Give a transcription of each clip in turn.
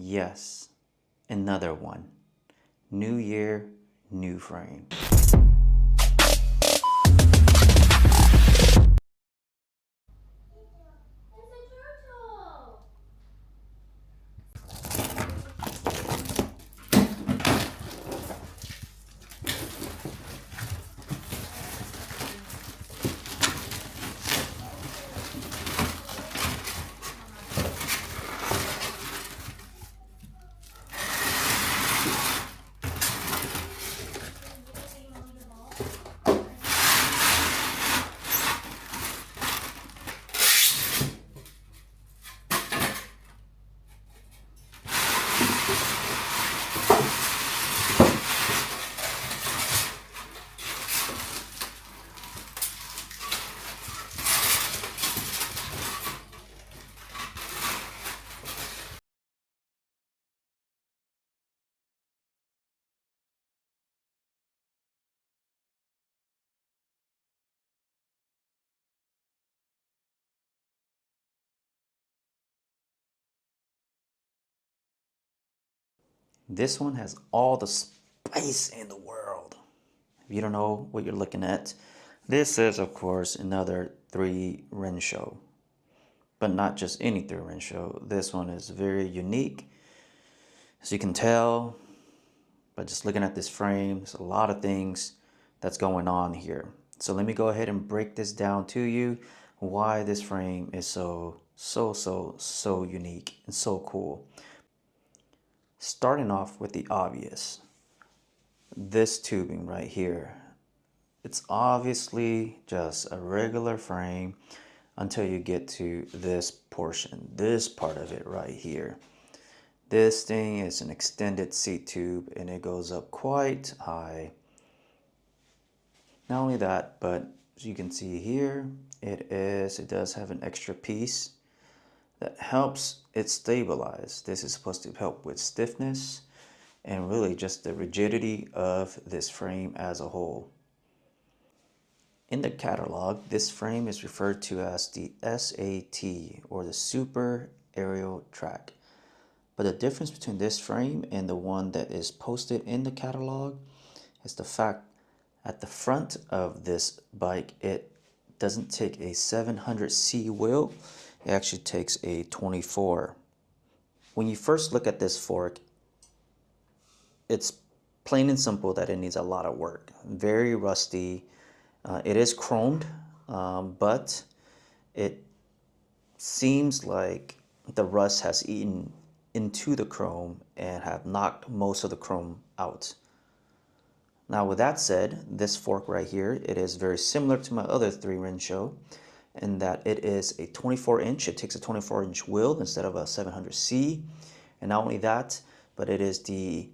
Yes, another one. New year, new frame. This one has all the spice in the world. If you don't know what you're looking at, this is, of course, another 3 show. But not just any 3 show. This one is very unique. As you can tell, by just looking at this frame, there's a lot of things that's going on here. So let me go ahead and break this down to you, why this frame is so unique and so cool. Starting off with the obvious, this tubing right here. It's obviously just a regular frame until you get to this portion, this part of it right here. This thing is an extended seat tube and it goes up quite high. Not only that, but as you can see here, it does have an extra piece that helps it stabilize. This is supposed to help with stiffness and really just the rigidity of this frame as a whole. In the catalog, this frame is referred to as the SAT, or the Super Aerial Track. But the difference between this frame and the one that is posted in the catalog is the fact at the front of this bike, it doesn't take a 700C wheel, it actually takes a 24. When you first look at this fork, it's plain and simple that it needs a lot of work. Very rusty. It is chromed, but it seems like the rust has eaten into the chrome and have knocked most of the chrome out. Now with that said, this fork right here, it is very similar to my other 3 show in that it is a 24-inch. It takes a 24-inch wheel instead of a 700C. And not only that, but it is the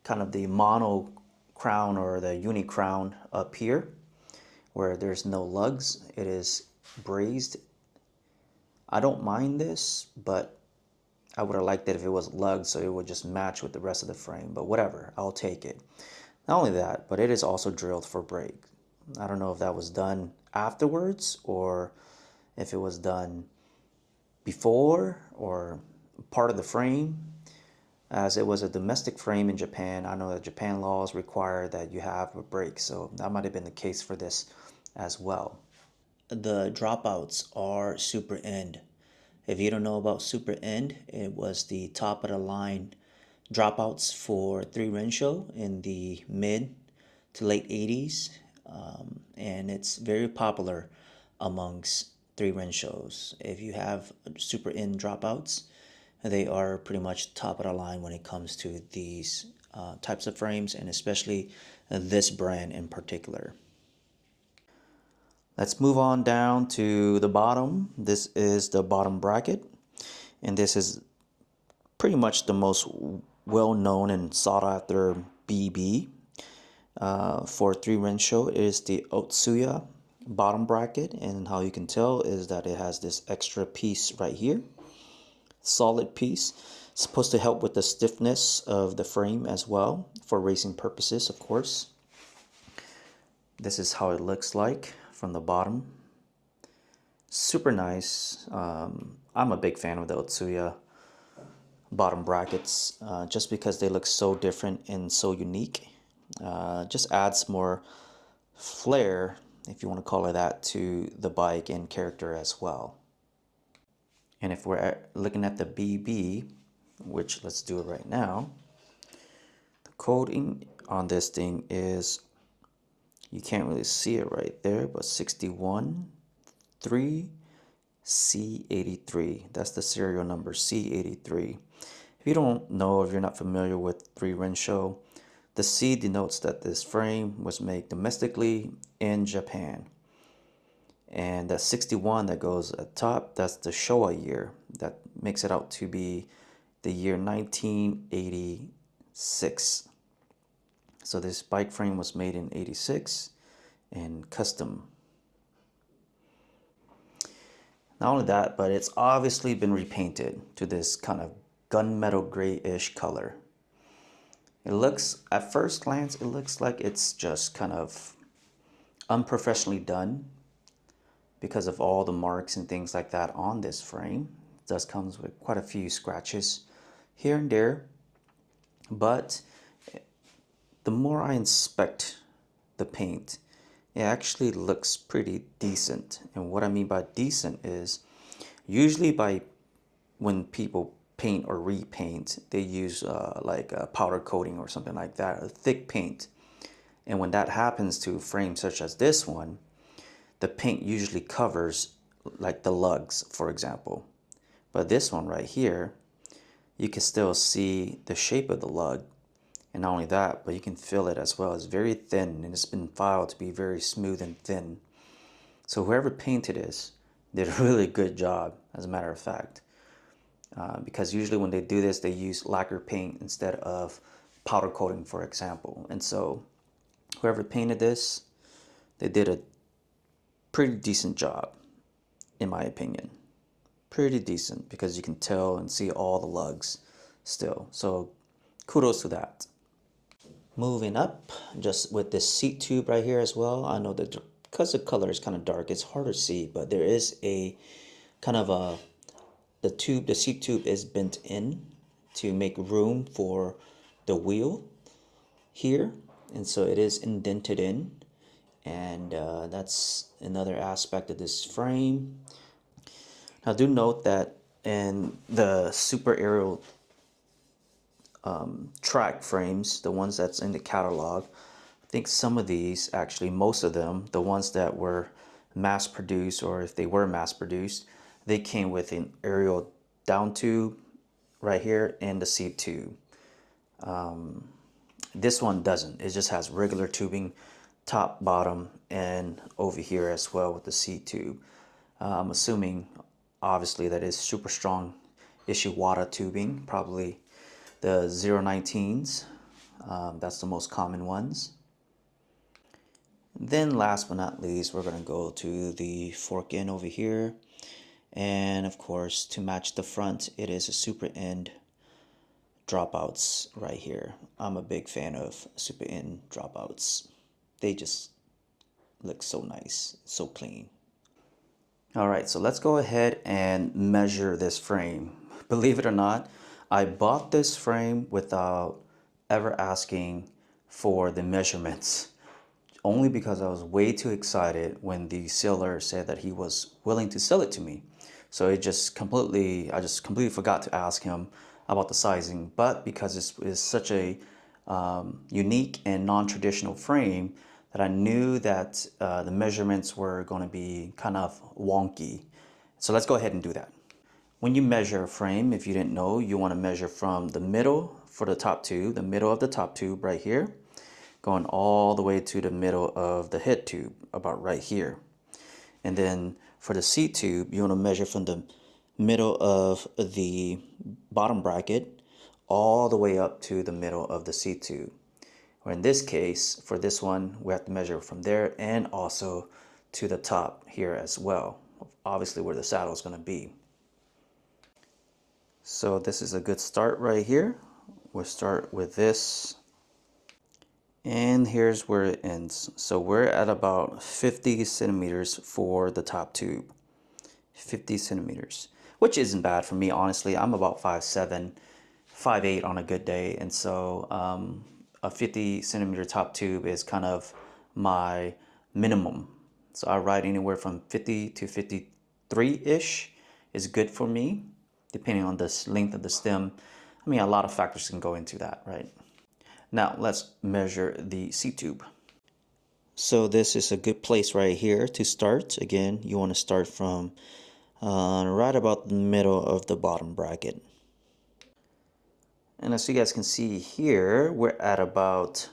kind of the mono crown or the uni crown up here where there's no lugs. It is brazed. I don't mind this, but I would have liked it if it was lugged so it would just match with the rest of the frame, but whatever, I'll take it. Not only that, but it is also drilled for brake. I don't know if that was done afterwards or if it was done before or part of the frame. As it was a domestic frame in Japan, I know that Japan laws require that you have a brake, so that might have been the case for this as well. The dropouts are super end. If you don't know about super end, it was the top of the line dropouts for 3 show in the mid to late 80s, and it's very popular amongst 3 shows. If you have super end dropouts, they are pretty much top of the line when it comes to these types of frames, and especially this brand in particular. Let's move on down to the bottom. This is the bottom bracket, and this is pretty much the most well-known and sought-after BB for 3 show is the Otsuya bottom bracket, and how you can tell is that it has this extra piece right here, solid piece. It's supposed to help with the stiffness of the frame as well for racing purposes, of course. This is how it looks like from the bottom. Super nice. I'm a big fan of the Otsuya bottom brackets just because they look so different and so unique. Just adds more flair, if you want to call it that, to the bike and character as well. And if we're looking at the BB, which let's do it right now, the coding on this thing is, you can't really see it right there, but 613C83. That's the serial number, C83. If you don't know, if you're not familiar with 3-Rensho, the C denotes that this frame was made domestically in Japan. And that 61 that goes at top, that's the Showa year. That makes it out to be the year 1986. So this bike frame was made in 86 and custom. Not only that, but it's obviously been repainted to this kind of gunmetal grayish color. It looks, at first glance, it looks like it's just kind of unprofessionally done because of all the marks and things like that on this frame. It does comes with quite a few scratches here and there, but the more I inspect the paint, it actually looks pretty decent. And what I mean by decent is, usually when people paint or repaint, they use like a powder coating or something like that, a thick paint. And when that happens to frames such as this one, the paint usually covers like the lugs, for example. But this one right here, you can still see the shape of the lug. And not only that, but you can feel it as well. It's very thin, and it's been filed to be very smooth and thin. So whoever painted this did a really good job, as a matter of fact. Because usually when they do this, they use lacquer paint instead of powder coating, for example. And so whoever painted this, they did a pretty decent job, in my opinion. Pretty decent, because you can tell and see all the lugs still. So kudos to that. Moving up, just with this seat tube right here as well. I know that because the color is kind of dark, it's hard to see, but there is a kind of a, the seat tube is bent in to make room for the wheel here. And so it is indented in. And that's another aspect of this frame. Now do note that in the Super Aero track frames, the ones that's in the catalog, I think some of these, actually most of them, the ones that were mass produced, or if they were mass produced, they came with an aerial down tube right here and the seat tube. This one doesn't. It just has regular tubing, top, bottom, and over here as well with the seat tube. I'm assuming obviously that is super strong Ishiwara tubing, probably the 019s. That's the most common ones. Then last but not least, we're going to go to the fork end over here. And of course, to match the front, it is a super end dropouts right here. I'm a big fan of super end dropouts. They just look so nice, so clean. All right, so let's go ahead and measure this frame. Believe it or not, I bought this frame without ever asking for the measurements, only because I was way too excited when the seller said that he was willing to sell it to me. So I just completely forgot to ask him about the sizing. But because it's such a unique and non-traditional frame, that I knew that the measurements were going to be kind of wonky. So let's go ahead and do that. When you measure a frame, if you didn't know, you want to measure from the middle for the top tube, the middle of the top tube right here, going all the way to the middle of the head tube, about right here. And then for the seat tube, you want to measure from the middle of the bottom bracket all the way up to the middle of the seat tube. Or in this case, for this one, we have to measure from there and also to the top here as well, obviously where the saddle is going to be. So this is a good start right here. We'll start with this. And here's where it ends. So we're at about 50 centimeters for the top tube. 50 centimeters, which isn't bad for me, honestly. I'm about 5'7", 5'8" on a good day, and so a 50 centimeter top tube is kind of my minimum. So I ride anywhere from 50 to 53-ish is good for me, depending on the length of the stem. I mean, a lot of factors can go into that, right? Now let's measure the seat tube. So this is a good place right here to start. Again, you want to start from right about the middle of the bottom bracket. And as you guys can see here, we're at about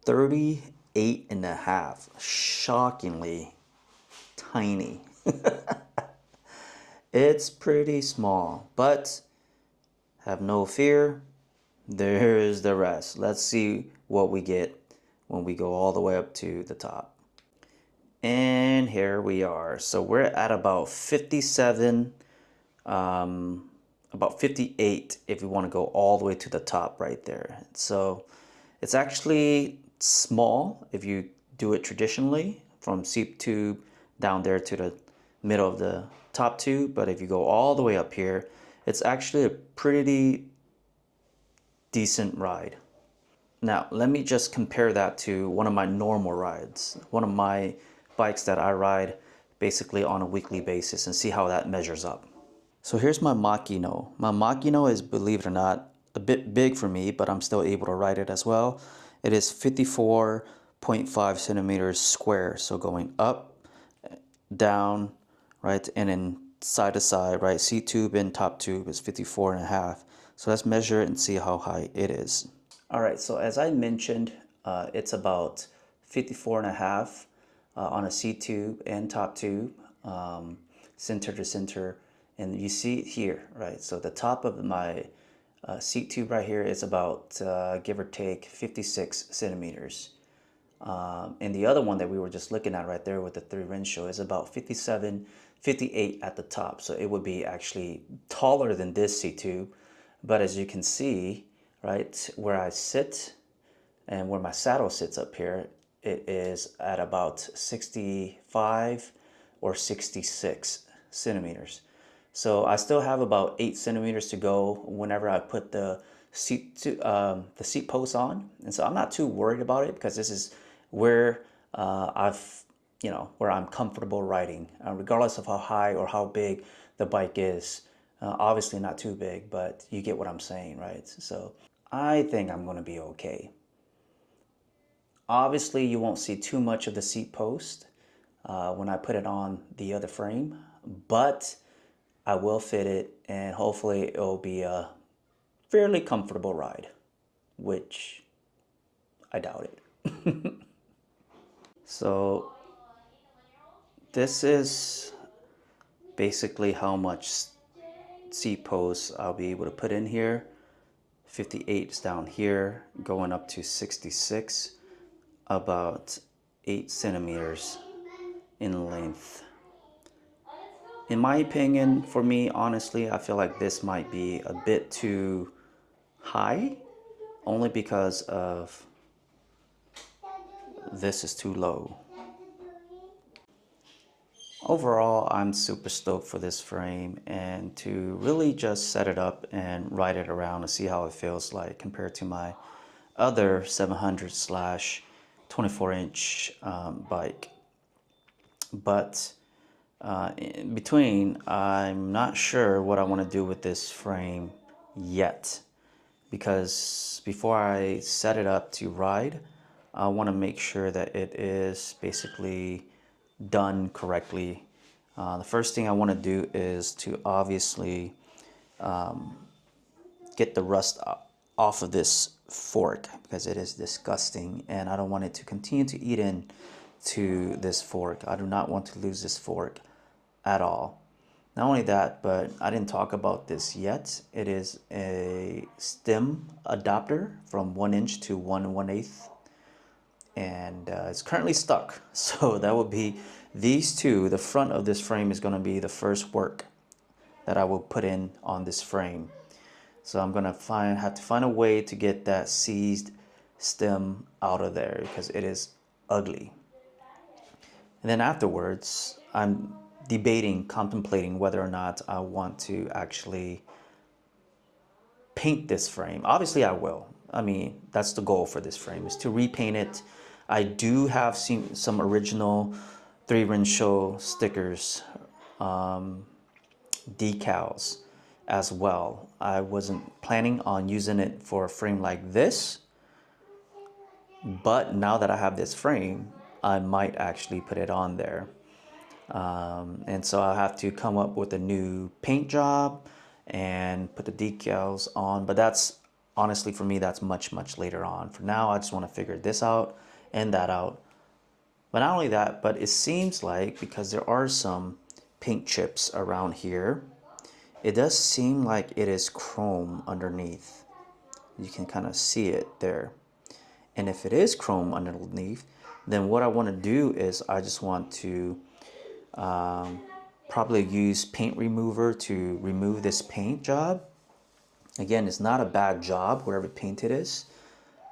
38 and a half. Shockingly tiny. It's pretty small, but have no fear. There's the rest. Let's see what we get when we go all the way up to the top. And here we are. So we're at about 57, about 58 if you want to go all the way to the top right there. So it's actually small if you do it traditionally from seat tube down there to the middle of the top tube. But if you go all the way up here, it's actually a pretty decent ride. Now, let me just compare that to one of my normal rides, one of my bikes that I ride basically on a weekly basis, and see how that measures up. So here's my Makino. My Makino is, believe it or not, a bit big for me, but I'm still able to ride it as well. It is 54.5 centimeters square. So going up, down, right, and then side to side, right, seat tube and top tube is 54 and a half. So let's measure it and see how high it is. All right, so as I mentioned, it's about 54 and a half on a seat tube and top tube, center to center. And you see it here, right? So the top of my seat tube right here is about, give or take, 56 centimeters. And the other one that we were just looking at right there with the 3 ratio is about 57, 58 at the top. So it would be actually taller than this seat tube. But as you can see, right, where I sit and where my saddle sits up here, it is at about 65 or 66 centimeters. So I still have about 8 centimeters to go whenever I put the seat post on. And so I'm not too worried about it because this is where where I'm comfortable riding, regardless of how high or how big the bike is. Obviously not too big, but you get what I'm saying, right? So I think I'm going to be okay. Obviously, you won't see too much of the seat post when I put it on the other frame, but I will fit it, and hopefully it'll be a fairly comfortable ride, which I doubt it. So this is basically how much seat posts I'll be able to put in here. 58 is down here, going up to 66, about 8 centimeters in length. In my opinion, for me, honestly, I feel like this might be a bit too high, only because of this is too low. Overall, I'm super stoked for this frame and to really just set it up and ride it around and see how it feels like compared to my other 700/24-inch bike. But in between, I'm not sure what I want to do with this frame yet, because before I set it up to ride, I want to make sure that it is basically done correctly. The first thing I want to do is to obviously get the rust off of this fork, because it is disgusting and I don't want it to continue to eat into this fork. I do not want to lose this fork at all. Not only that, but I didn't talk about this yet. It is a stem adapter from 1 inch to 1/8, and it's currently stuck. So that would be these two. The front of this frame is going to be the first work that I will put in on this frame. So I'm gonna have to find a way to get that seized stem out of there because it is ugly. And then afterwards, I'm contemplating whether or not I want to actually paint this frame. Obviously I will. I mean, that's the goal for this frame, is to repaint it. I do have some original 3 Rin Show stickers, decals as well. I wasn't planning on using it for a frame like this, but now that I have this frame, I might actually put it on there. And so I'll have to come up with a new paint job and put the decals on. But that's honestly, for me, that's much later on. For now, I just want to figure this out and that out. But not only that, but it seems like, because there are some paint chips around here, it does seem like it is chrome underneath. You can kind of see it there. And if it is chrome underneath, then what I want to do is I just want to probably use paint remover to remove this paint job. Again, it's not a bad job, whatever paint it is,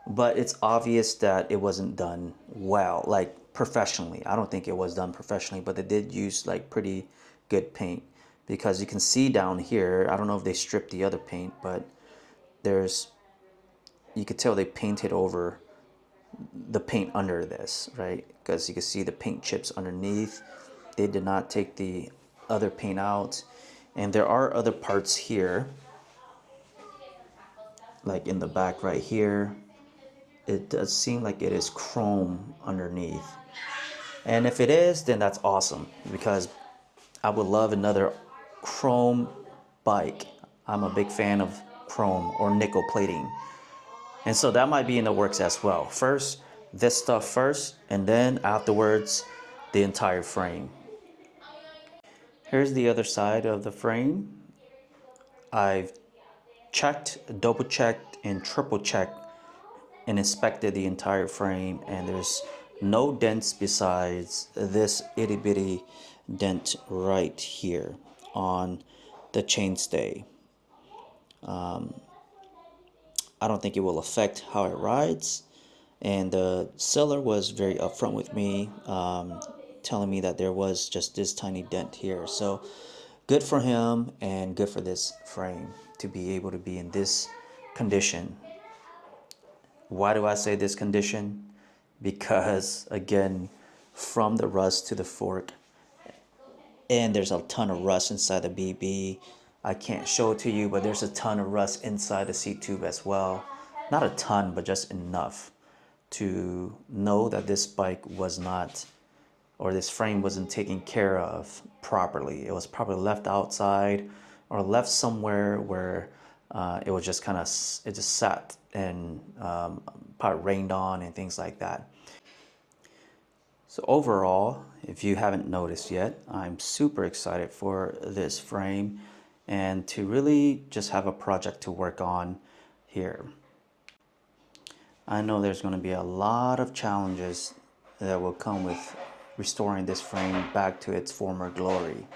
but it's obvious that it wasn't done well, like professionally. I don't think it was done professionally, but they did use like pretty good paint, because you can see down here, I don't know if they stripped the other paint, but you could tell they painted over the paint under this, right? Because you can see the paint chips underneath. They did not take the other paint out. And there are other parts here, like in the back right here. It does seem like it is chrome underneath. And if it is, then that's awesome, because I would love another chrome bike. I'm a big fan of chrome or nickel plating. And so that might be in the works as well. First, this stuff first, and then afterwards, the entire frame. Here's the other side of the frame. I've checked, double checked, and triple checked and inspected the entire frame, and there's no dents besides this itty bitty dent right here on the chainstay. I don't think it will affect how it rides, and the seller was very upfront with me, telling me that there was just this tiny dent here. So good for him, and good for this frame to be able to be in this condition. Why do I say this condition? Because again, from the rust to the fork, and there's a ton of rust inside the BB. I can't show it to you, but there's a ton of rust inside the seat tube as well. Not a ton, but just enough to know that this bike was not, or this frame wasn't taken care of properly. It was probably left outside or left somewhere where it was just kind of, it just sat and probably rained on and things like that. So overall, if you haven't noticed yet, I'm super excited for this frame and to really just have a project to work on here. I know there's going to be a lot of challenges that will come with restoring this frame back to its former glory.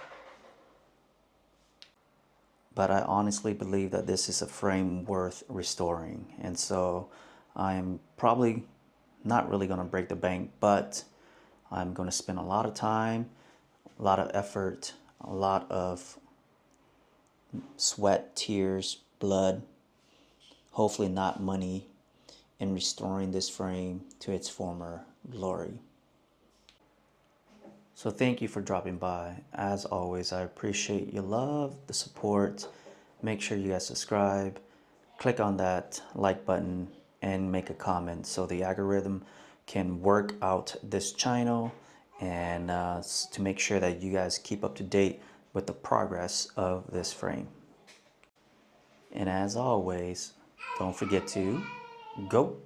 But I honestly believe that this is a frame worth restoring. And so I'm probably not really going to break the bank, but I'm going to spend a lot of time, a lot of effort, a lot of sweat, tears, blood, hopefully not money, in restoring this frame to its former glory. So thank you for dropping by. As always, I appreciate your love, the support. Make sure you guys subscribe, click on that like button, and make a comment so the algorithm can work out this channel, and to make sure that you guys keep up to date with the progress of this frame. And as always, don't forget to go.